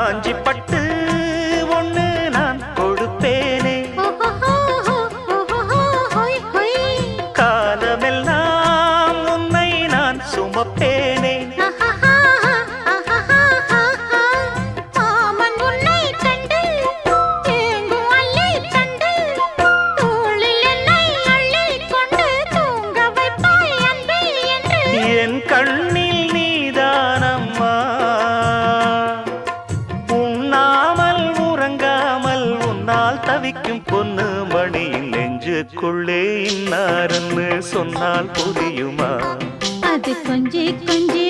காஞ்சி பட்டு ஒண்ணு நான் கொடுப்பேனே, காலமெல்லாம் உன்னை நான் சுமப்பேனே. என் கண்ணில் நீதானம்மா, உண்ணாமல் உறங்காமல் உன்னால் தவிக்கும் பொண்ணு மணியின் நெஞ்சுக்குள்ளே இன்னாருன்னு சொன்னால் புரியுமா? அது கொஞ்சி கொஞ்சி